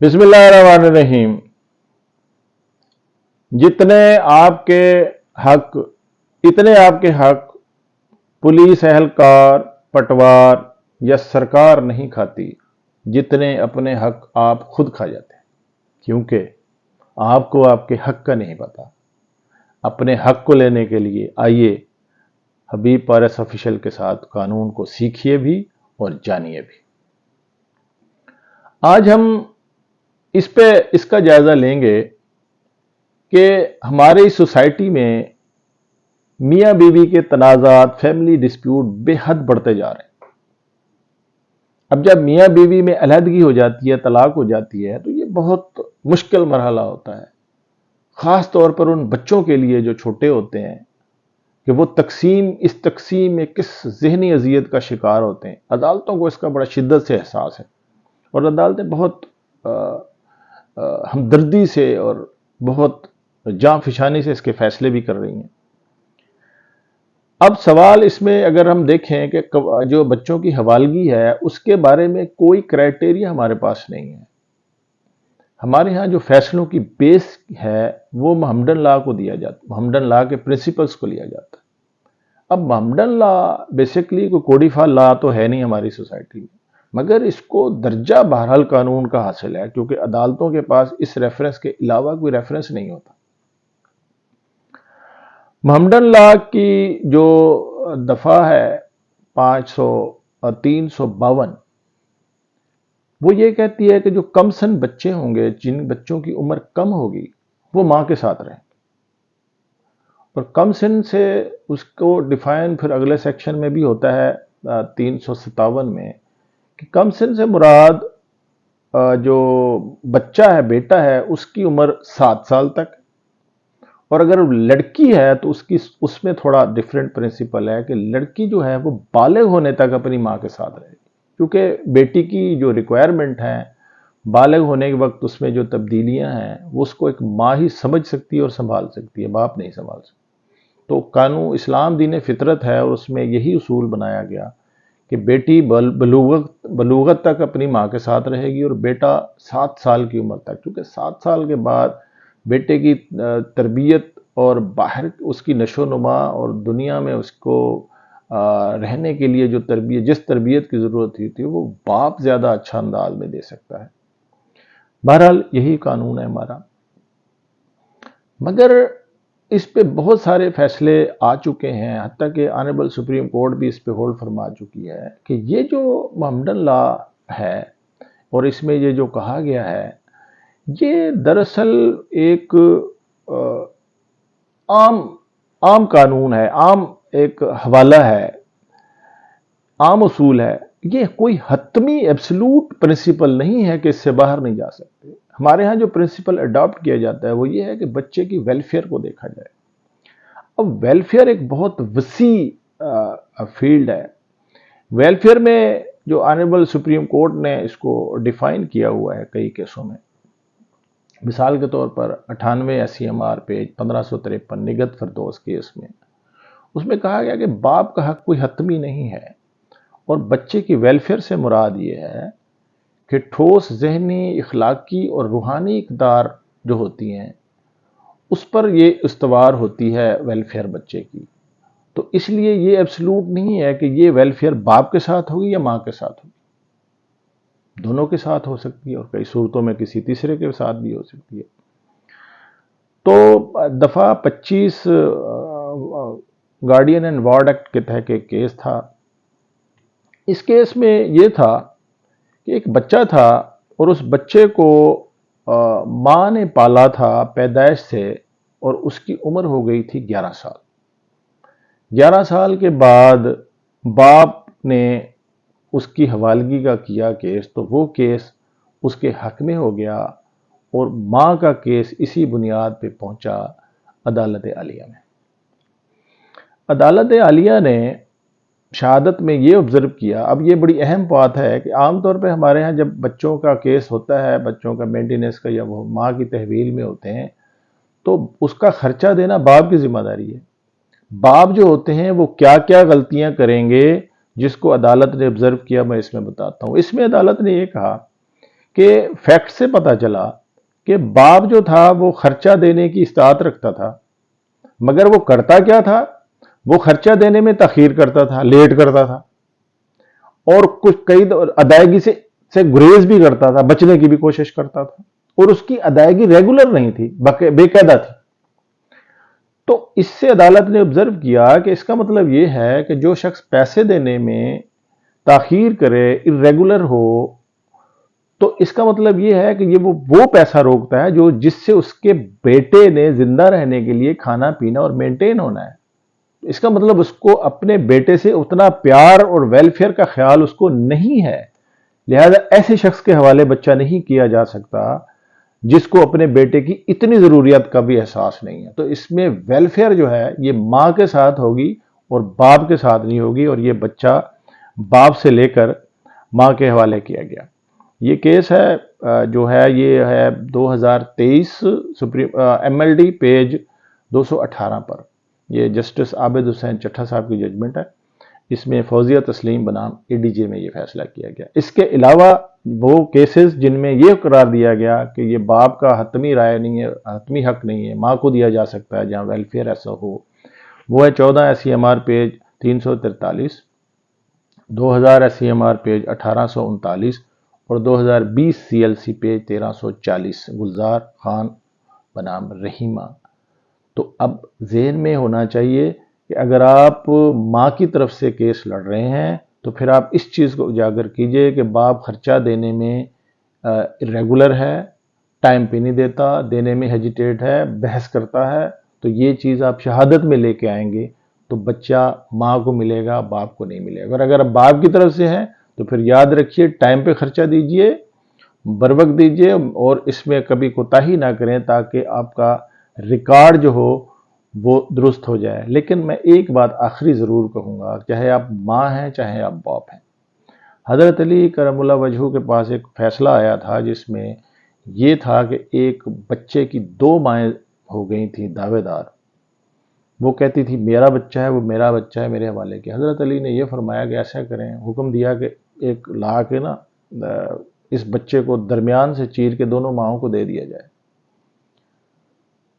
बिस्मिल्लाहिर्रहमानिर्रहीम। जितने आपके हक इतने आपके हक पुलिस एहलकार, पटवार या सरकार नहीं खाती जितने अपने हक आप खुद खा जाते हैं। क्योंकि आपको आपके हक का नहीं पता। अपने हक को लेने के लिए आइए हबीब पारस ऑफिशियल के साथ कानून को सीखिए भी और जानिए भी। आज हम इसका जायजा लेंगे कि हमारी सोसाइटी में मियाँ बीवी के तनाज़ात, फैमिली डिस्प्यूट बेहद बढ़ते जा रहे हैं। अब जब मियाँ बीवी में अलहदगी हो जाती है, तलाक हो जाती है, तो ये बहुत मुश्किल मरहला होता है, ख़ास तौर पर उन बच्चों के लिए जो छोटे होते हैं कि वो इस तकसीम में किस ज़हनी अजियत का शिकार होते हैं। अदालतों को इसका बड़ा शिद्दत से एहसास है और अदालतें बहुत हमदर्दी से और बहुत जांफिशानी से इसके फैसले भी कर रही हैं। अब सवाल इसमें अगर हम देखें कि जो बच्चों की हवालगी है उसके बारे में कोई क्राइटेरिया हमारे पास नहीं है। हमारे यहाँ जो फैसलों की बेस है वो मोहम्मडन लॉ को दिया जाता है, मोहम्मडन लॉ के प्रिंसिपल्स को लिया जाता है। अब मोहम्मडन लॉ बेसिकली कोई कोडिफाइड लॉ तो है नहीं हमारी सोसाइटी में, मगर इसको दर्जा बहरहाल कानून का हासिल है, क्योंकि अदालतों के पास इस रेफरेंस के अलावा कोई रेफरेंस नहीं होता। मोहम्मडन लॉ की जो दफ़ा है 352, वो ये कहती है कि जो कम सन बच्चे होंगे, जिन बच्चों की उम्र कम होगी, वो माँ के साथ रहें। और कम सन से उसको डिफाइन फिर अगले सेक्शन में भी होता है 357 में कि कम सन से मुराद जो बच्चा है, बेटा है, उसकी उम्र 7 साल तक। और अगर लड़की है तो उसमें थोड़ा डिफरेंट प्रिंसिपल है कि लड़की जो है वो बालिग होने तक अपनी माँ के साथ रहेगी, क्योंकि बेटी की जो रिक्वायरमेंट है बालिग होने के वक्त उसमें जो तब्दीलियां हैं वो उसको एक माँ ही समझ सकती है और संभाल सकती है, बाप नहीं संभाल सकता। तो कानून इस्लाम दीन फितरत है और उसमें यही उसूल बनाया गया कि बेटी बलूगत तक अपनी माँ के साथ रहेगी और बेटा 7 साल की उम्र तक, क्योंकि 7 साल के बाद बेटे की तरबियत और बाहर उसकी नशोनुमा और दुनिया में उसको रहने के लिए जो जिस तरबियत की ज़रूरत होती है वो बाप ज़्यादा अच्छा अंदाज में दे सकता है। बहरहाल यही कानून है हमारा। मगर इस पे बहुत सारे फैसले आ चुके हैं, हत्ता कि ऑनरेबल सुप्रीम कोर्ट भी इस पे होल्ड फरमा चुकी है कि ये जो मोहम्मडन लॉ है और इसमें ये जो कहा गया है ये दरअसल एक आम कानून है, आम एक हवाला है, आम उसूल है। ये कोई हतमी एब्सोल्यूट प्रिंसिपल नहीं है कि इससे बाहर नहीं जा सकते। हमारे यहाँ जो प्रिंसिपल अडॉप्ट किया जाता है वो ये है कि बच्चे की वेलफेयर को देखा जाए। अब वेलफेयर एक बहुत वसी फील्ड है। वेलफेयर में जो ऑनरेबल सुप्रीम कोर्ट ने इसको डिफाइन किया हुआ है कई केसों में, मिसाल के तौर पर 98 SCMR पेज 1553 निगत फरदौस केस में, उसमें कहा गया कि बाप का हक कोई हतमी नहीं है और बच्चे की वेलफेयर से मुराद ये है कि ठोस ज़हनी, इखलाकी और रूहानी इक़दार जो होती हैं उस पर ये इस्तवार होती है वेलफेयर बच्चे की। तो इसलिए ये एब्सोल्यूट नहीं है कि ये वेलफेयर बाप के साथ होगी या माँ के साथ होगी, दोनों के साथ हो सकती है और कई सूरतों में किसी तीसरे के साथ भी हो सकती है। तो दफ़ा 25 गार्डियन एंड वार्ड एक्ट के तहत एक केस था। इस केस में ये था कि एक बच्चा था और उस बच्चे को माँ ने पाला था पैदाइश से और उसकी उम्र हो गई थी 11 साल। 11 साल के बाद बाप ने उसकी हवालगी का किया केस, तो वो केस उसके हक में हो गया और माँ का केस इसी बुनियाद पे पहुंचा अदालत आलिया में। अदालत आलिया ने शहादत में ये ऑब्जर्व किया, अब ये बड़ी अहम बात है कि आमतौर पे हमारे यहाँ जब बच्चों का केस होता है, बच्चों का मेंटेनेंस का, या वो माँ की तहवील में होते हैं, तो उसका खर्चा देना बाप की जिम्मेदारी है। बाप जो होते हैं वो क्या क्या गलतियां करेंगे जिसको अदालत ने ऑब्जर्व किया, मैं इसमें बताता हूँ। इसमें अदालत ने ये कहा کہ فیکٹ سے پتا چلا کہ باپ جو تھا وہ خرچہ دینے کی استطاعت رکھتا تھا، مگر وہ کرتا کیا تھا؟ وہ خرچہ دینے میں تاخیر کرتا تھا، لیٹ کرتا تھا، اور کچھ کئی ادائیگی سے گریز بھی کرتا تھا، بچنے کی بھی کوشش کرتا تھا، اور اس کی ادائیگی ریگولر نہیں تھی، بے قاعدہ تھی۔ تو اس سے عدالت نے آبزرو کیا کہ اس کا مطلب یہ ہے کہ جو شخص پیسے دینے میں تاخیر کرے، irregular ہو، تو اس کا مطلب یہ ہے کہ یہ وہ پیسہ روکتا ہے جس سے اس کے بیٹے نے زندہ رہنے کے لیے کھانا پینا اور مینٹین ہونا ہے۔ اس کا مطلب اس کو اپنے بیٹے سے اتنا پیار اور ویلفیئر کا خیال اس کو نہیں ہے، لہذا ایسے شخص کے حوالے بچہ نہیں کیا جا سکتا جس کو اپنے بیٹے کی اتنی ضروریات کا بھی احساس نہیں ہے۔ تو اس میں ویلفیئر جو ہے یہ ماں کے ساتھ ہوگی اور باپ کے ساتھ نہیں ہوگی، اور یہ بچہ باپ سے لے کر ماں کے حوالے کیا گیا۔ یہ کیس ہے جو ہے یہ ہے 2023 MLD پیج 218 پر، یہ جسٹس عابد حسین چٹھا صاحب کی ججمنٹ ہے۔ اس میں فوزیہ تسلیم بنام ADJ میں یہ فیصلہ کیا گیا۔ اس کے علاوہ وہ کیسز جن میں یہ قرار دیا گیا کہ یہ باپ کا حتمی رائے نہیں ہے، حتمی حق نہیں ہے، ماں کو دیا جا سکتا ہے جہاں ویلفیئر ایسا ہو، وہ ہے 14 SCMR پیج 343، 2000 SCMR پیج 1839 اور 2020 CLC پیج 1340 گلزار خان بنام رحیمہ۔ تو اب ذہن میں ہونا چاہیے کہ اگر آپ ماں کی طرف سے کیس لڑ رہے ہیں تو پھر آپ اس چیز کو اجاگر کیجئے کہ باپ خرچہ دینے میں ریگولر ہے، ٹائم پہ نہیں دیتا، دینے میں ہیجیٹیٹ ہے، بحث کرتا ہے، تو یہ چیز آپ شہادت میں لے کے آئیں گے تو بچہ ماں کو ملے گا، باپ کو نہیں ملے گا۔ اور اگر آپ باپ کی طرف سے ہیں تو پھر یاد رکھیے ٹائم پہ خرچہ دیجئے، بروقت دیجئے، اور اس میں کبھی کوتاہی نہ کریں تاکہ آپ کا ریکارڈ جو ہو وہ درست ہو جائے۔ لیکن میں ایک بات آخری ضرور کہوں گا، چاہے آپ ماں ہیں چاہے آپ باپ ہیں، حضرت علی کرم اللہ وجہہ کے پاس ایک فیصلہ آیا تھا جس میں یہ تھا کہ ایک بچے کی 2 مائیں ہو گئی تھیں دعوے دار، وہ کہتی تھی میرا بچہ ہے، وہ میرا بچہ ہے، میرے حوالے کے۔ حضرت علی نے یہ فرمایا کہ ایسا کریں، حکم دیا کہ ایک لا کے نا اس بچے کو درمیان سے چیر کے دونوں ماؤں کو دے دیا جائے۔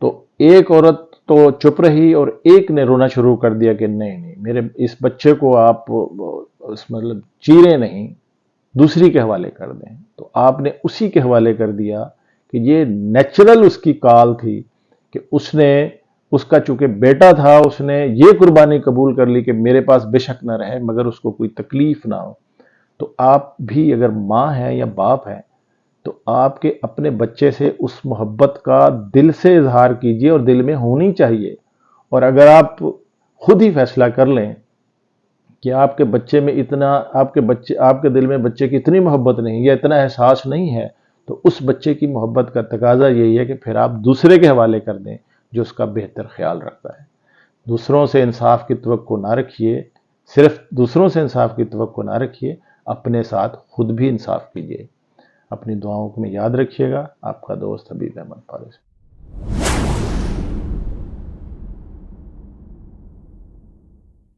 تو ایک عورت تو چپ رہی اور ایک نے رونا شروع کر دیا کہ نہیں میرے اس بچے کو آپ مطلب چیریں نہیں، دوسری کے حوالے کر دیں۔ تو آپ نے اسی کے حوالے کر دیا کہ یہ نیچرل اس کی کال تھی کہ اس کا چونکہ بیٹا تھا، اس نے یہ قربانی قبول کر لی کہ میرے پاس بے شک نہ رہے مگر اس کو کوئی تکلیف نہ ہو۔ تو آپ بھی اگر ماں ہیں یا باپ ہیں تو آپ کے اپنے بچے سے اس محبت کا دل سے اظہار کیجئے، اور دل میں ہونی چاہیے۔ اور اگر آپ خود ہی فیصلہ کر لیں کہ آپ کے بچے میں اتنا آپ کے دل میں بچے کی اتنی محبت نہیں یا اتنا احساس نہیں ہے، تو اس بچے کی محبت کا تقاضا یہی ہے کہ پھر آپ دوسرے کے حوالے کر دیں جو اس کا بہتر خیال رکھتا ہے۔ دوسروں سے انصاف کی توقع نہ رکھیے، صرف دوسروں سے انصاف کی توقع نہ رکھیے، اپنے ساتھ خود بھی انصاف کیجیے۔ اپنی دعاؤں کو میں یاد رکھیے گا۔ آپ کا دوست حبیب احمد فارس۔